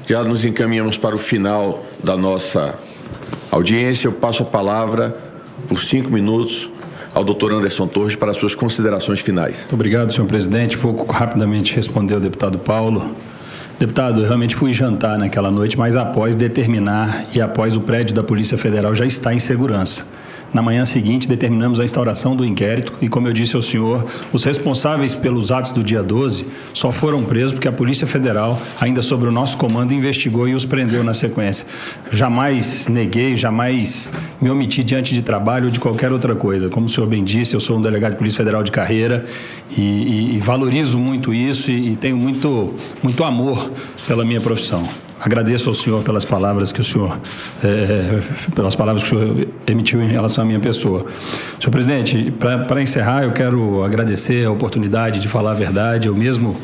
Já nos encaminhamos para o final da nossa audiência. Eu passo a palavra por 5 minutos ao doutor Anderson Torres para suas considerações finais. Muito obrigado, senhor presidente. Vou rapidamente responder ao deputado Paulo. Deputado, eu realmente fui jantar naquela noite, mas após determinar e após o prédio da Polícia Federal já estar em segurança. Na manhã seguinte, determinamos a instauração do inquérito e, como eu disse ao senhor, os responsáveis pelos atos do dia 12 só foram presos porque a Polícia Federal, ainda sob o nosso comando, investigou e os prendeu na sequência. Jamais neguei, jamais me omiti diante de trabalho ou de qualquer outra coisa. Como o senhor bem disse, eu sou um delegado de Polícia Federal de carreira e valorizo muito isso e tenho muito amor pela minha profissão. Agradeço ao senhor pelas palavras que o senhor emitiu em relação à minha pessoa. Senhor presidente, para encerrar, eu quero agradecer a oportunidade de falar a verdade. Eu mesmo,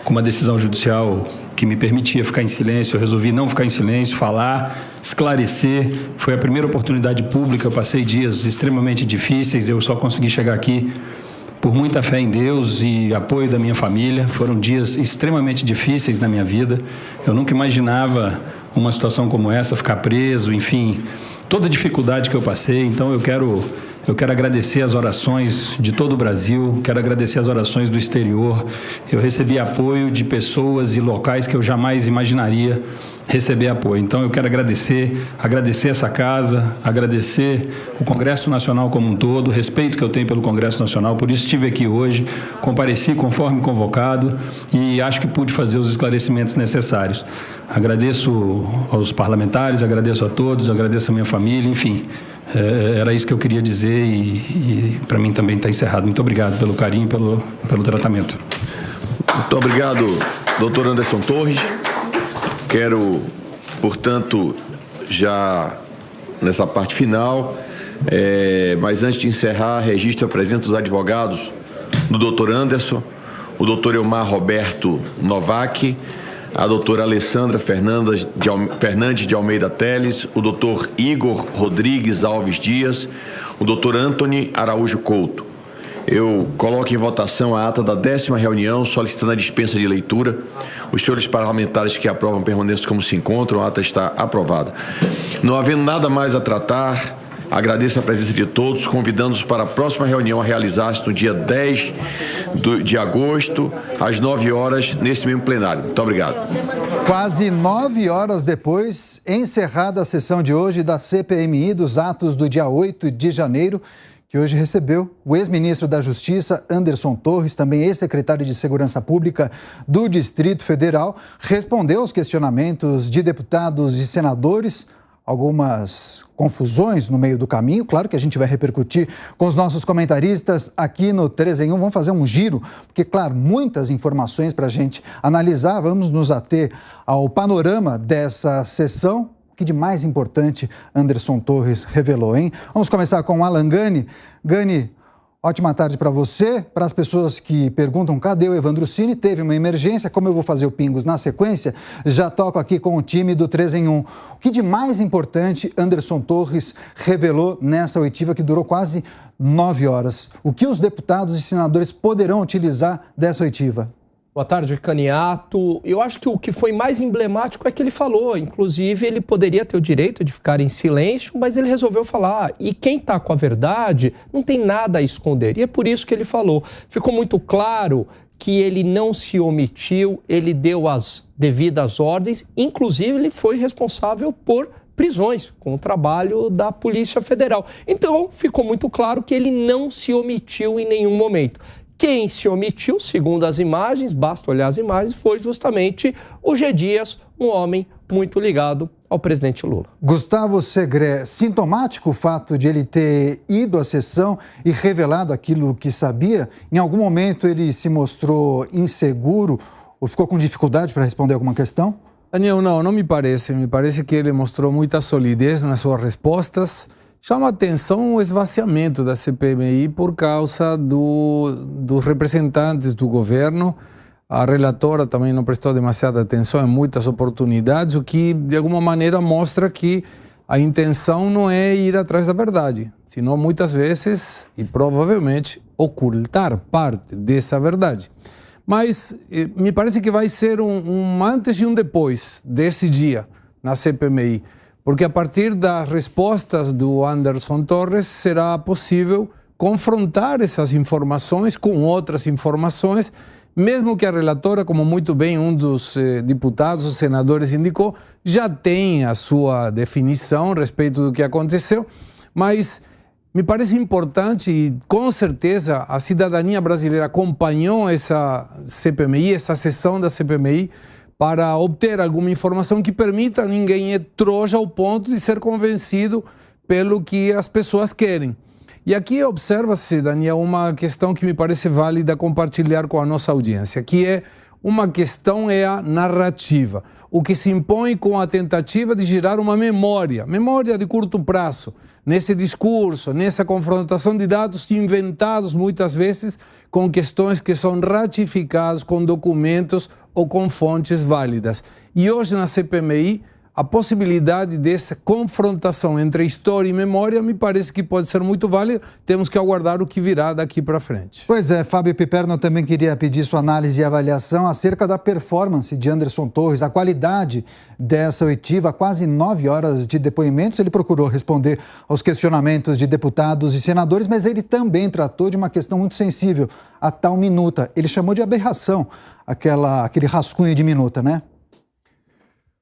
com uma decisão judicial que me permitia ficar em silêncio, eu resolvi não ficar em silêncio, falar, esclarecer. Foi a primeira oportunidade pública, eu passei dias extremamente difíceis, eu só consegui chegar aqui por muita fé em Deus e apoio da minha família. Foram dias extremamente difíceis na minha vida. Eu nunca imaginava uma situação como essa, ficar preso, enfim, toda a dificuldade que eu passei. Então eu quero agradecer as orações de todo o Brasil, quero agradecer as orações do exterior. Eu recebi apoio de pessoas e locais que eu jamais imaginaria receber apoio. Então eu quero agradecer essa casa, agradecer o Congresso Nacional como um todo, o respeito que eu tenho pelo Congresso Nacional, por isso estive aqui hoje, compareci conforme convocado e acho que pude fazer os esclarecimentos necessários. Agradeço aos parlamentares, agradeço a todos, agradeço a minha família, enfim. Era isso que eu queria dizer e para mim também está encerrado. Muito obrigado pelo carinho, pelo tratamento. Muito obrigado, doutor Anderson Torres. Quero, portanto, já nessa parte final, mas antes de encerrar, registro a presença dos advogados do doutor Anderson, o doutor Elmar Roberto Novak, a doutora Alessandra Fernandes de Almeida Teles, o doutor Igor Rodrigues Alves Dias, o doutor Antony Araújo Couto. Eu coloco em votação a ata da 10ª reunião, solicitando a dispensa de leitura. Os senhores parlamentares que aprovam permaneçam como se encontram, a ata está aprovada. Não havendo nada mais a tratar, agradeço a presença de todos, convidando-os para a próxima reunião a realizar-se no dia 10 de agosto, às 9 horas, nesse mesmo plenário. Muito obrigado. Quase 9 horas depois, encerrada a sessão de hoje da CPMI dos atos do dia 8 de janeiro, que hoje recebeu o ex-ministro da Justiça, Anderson Torres, também ex-secretário de Segurança Pública do Distrito Federal, respondeu aos questionamentos de deputados e senadores, algumas confusões no meio do caminho. Claro que a gente vai repercutir com os nossos comentaristas aqui no 3 em 1. Vamos fazer um giro, porque, claro, muitas informações para a gente analisar. Vamos nos ater ao panorama dessa sessão. O que de mais importante Anderson Torres revelou, hein? Vamos começar com Alan Gani. Gani, ótima tarde para você. Para as pessoas que perguntam, cadê o Evandro Cini? Teve uma emergência, como eu vou fazer o Pingos na sequência, já toco aqui com o time do 3 em 1. O que de mais importante Anderson Torres revelou nessa oitiva que durou quase 9 horas? O que os deputados e senadores poderão utilizar dessa oitiva? Boa tarde, Caniato. Eu acho que o que foi mais emblemático é que ele falou. Inclusive, ele poderia ter o direito de ficar em silêncio, mas ele resolveu falar. E quem está com a verdade não tem nada a esconder. E é por isso que ele falou. Ficou muito claro que ele não se omitiu, ele deu as devidas ordens. Inclusive, ele foi responsável por prisões, com o trabalho da Polícia Federal. Então, ficou muito claro que ele não se omitiu em nenhum momento. Quem se omitiu, segundo as imagens, basta olhar as imagens, foi justamente o G. Dias, um homem muito ligado ao presidente Lula. Gustavo Segré, sintomático o fato de ele ter ido à sessão e revelado aquilo que sabia? Em algum momento ele se mostrou inseguro ou ficou com dificuldade para responder alguma questão? Daniel, não me parece. Me parece que ele mostrou muita solidez nas suas respostas. Chama a atenção o esvaziamento da CPMI por causa dos representantes do governo. A relatora também não prestou demasiada atenção em muitas oportunidades, o que de alguma maneira mostra que a intenção não é ir atrás da verdade, senão muitas vezes e provavelmente ocultar parte dessa verdade. Mas me parece que vai ser um antes e um depois desse dia na CPMI, porque a partir das respostas do Anderson Torres será possível confrontar essas informações com outras informações, mesmo que a relatora, como muito bem um dos deputados, os senadores indicou, já tem a sua definição a respeito do que aconteceu, mas me parece importante e com certeza a cidadania brasileira acompanhou essa CPMI, essa sessão da CPMI, para obter alguma informação que permita ninguém ir trouxa ao ponto de ser convencido pelo que as pessoas querem. E aqui observa-se, Daniel, uma questão que me parece válida compartilhar com a nossa audiência, que é uma questão é a narrativa, o que se impõe com a tentativa de gerar uma memória de curto prazo, nesse discurso, nessa confrontação de dados inventados muitas vezes com questões que são ratificadas com documentos ou com fontes válidas. E hoje na CPMI, a possibilidade dessa confrontação entre história e memória me parece que pode ser muito válida. Temos que aguardar o que virá daqui para frente. Pois é, Fábio Piperno, também queria pedir sua análise e avaliação acerca da performance de Anderson Torres, a qualidade dessa oitiva, quase 9 horas de depoimentos. Ele procurou responder aos questionamentos de deputados e senadores, mas ele também tratou de uma questão muito sensível, a tal minuta. Ele chamou de aberração aquele rascunho de minuta, né?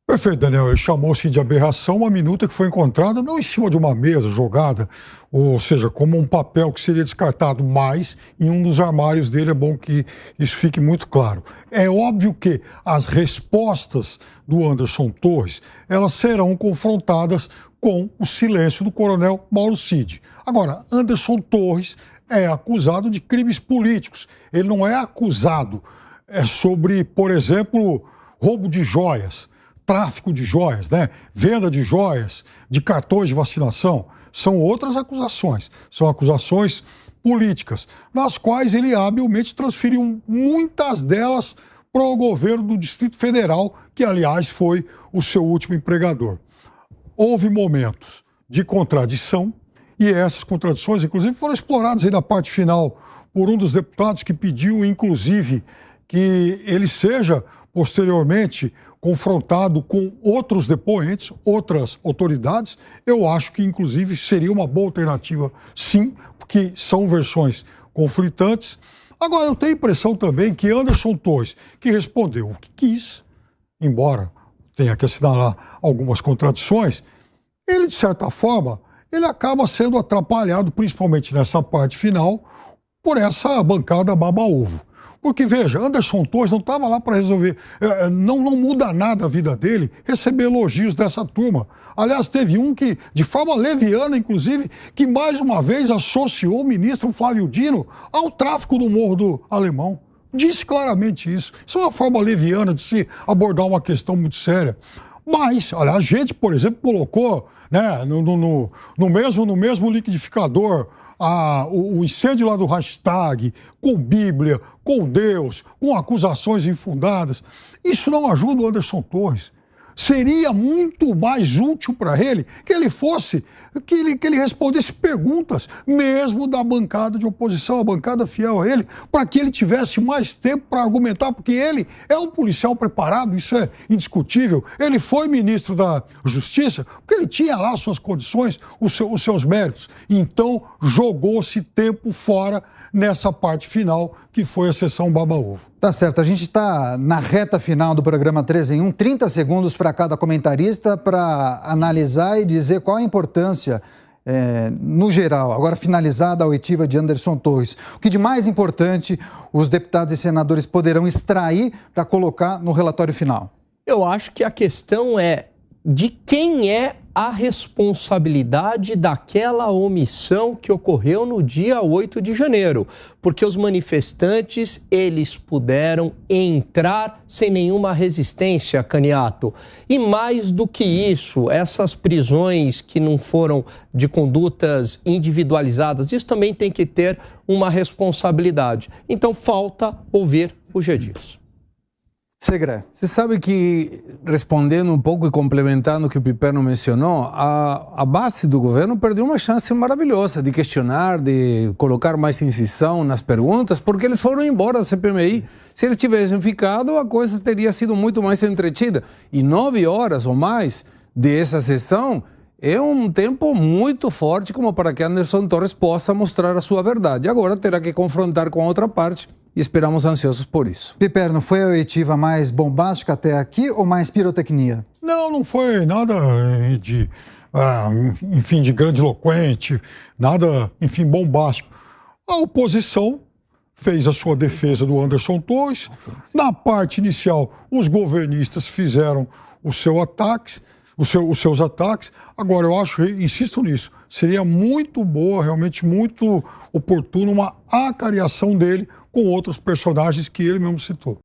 Perfeito, Daniel. Ele chamou-se de aberração uma minuta que foi encontrada não em cima de uma mesa jogada, ou seja, como um papel que seria descartado, mas em um dos armários dele. É bom que isso fique muito claro. É óbvio que as respostas do Anderson Torres, elas serão confrontadas com o silêncio do coronel Mauro Cid. Agora, Anderson Torres é acusado de crimes políticos. Ele não é acusado sobre, por exemplo, roubo de joias, tráfico de joias, né? Venda de joias, de cartões de vacinação. São outras acusações. São acusações políticas, nas quais ele habilmente transferiu muitas delas para o governo do Distrito Federal, que, aliás, foi o seu último empregador. Houve momentos de contradição, e essas contradições, inclusive, foram exploradas aí na parte final por um dos deputados que pediu, inclusive, que ele seja posteriormente confrontado com outros depoentes, outras autoridades. Eu acho que, inclusive, seria uma boa alternativa, sim, porque são versões conflitantes. Agora, eu tenho a impressão também que Anderson Torres, que respondeu o que quis, embora tenha que assinalar algumas contradições, ele, de certa forma, ele acaba sendo atrapalhado, principalmente nessa parte final, por essa bancada baba-ovo. Porque, veja, Anderson Torres não estava lá para resolver, não muda nada a vida dele receber elogios dessa turma. Aliás, teve um que, de forma leviana, inclusive, que mais uma vez associou o ministro Flávio Dino ao tráfico do Morro do Alemão. Disse claramente isso. Isso é uma forma leviana de se abordar uma questão muito séria. Mas, olha, a gente, por exemplo, colocou, né, no mesmo liquidificador o incêndio lá do hashtag, com Bíblia, com Deus, com acusações infundadas. Isso não ajuda o Anderson Torres. Seria muito mais útil para ele que ele fosse, que ele respondesse perguntas, mesmo da bancada de oposição, a bancada fiel a ele, para que ele tivesse mais tempo para argumentar, porque ele é um policial preparado, isso é indiscutível. Ele foi ministro da Justiça, porque ele tinha lá suas condições, os seus méritos. Então, jogou-se tempo fora nessa parte final, que foi a sessão baba-ovo. Tá certo, a gente está na reta final do programa 3 em 1, 30 segundos para cada comentarista para analisar e dizer qual a importância, no geral, agora finalizada a oitiva de Anderson Torres. O que de mais importante os deputados e senadores poderão extrair para colocar no relatório final? Eu acho que a questão é de quem é a responsabilidade daquela omissão que ocorreu no dia 8 de janeiro, porque os manifestantes, eles puderam entrar sem nenhuma resistência, Caniato. E mais do que isso, essas prisões que não foram de condutas individualizadas, isso também tem que ter uma responsabilidade. Então, falta ouvir o G. Dias. Segre. Você sabe que, respondendo um pouco e complementando o que o Piperno mencionou, a base do governo perdeu uma chance maravilhosa de questionar, de colocar mais incisão nas perguntas, porque eles foram embora da CPMI. Se eles tivessem ficado, a coisa teria sido muito mais entretida. E 9 horas ou mais dessa sessão é um tempo muito forte como para que Anderson Torres possa mostrar a sua verdade. Agora terá que confrontar com a outra parte. E esperamos ansiosos por isso. Piperno, foi a oitiva mais bombástica até aqui ou mais pirotecnia? Não foi nada de, enfim, de grandiloquente, nada, enfim, bombástico. A oposição fez a sua defesa do Anderson Torres. Na parte inicial, os governistas fizeram os seus ataques. Agora, eu acho, insisto nisso, seria muito boa, realmente muito oportuno, uma acariação dele com outros personagens que ele mesmo citou.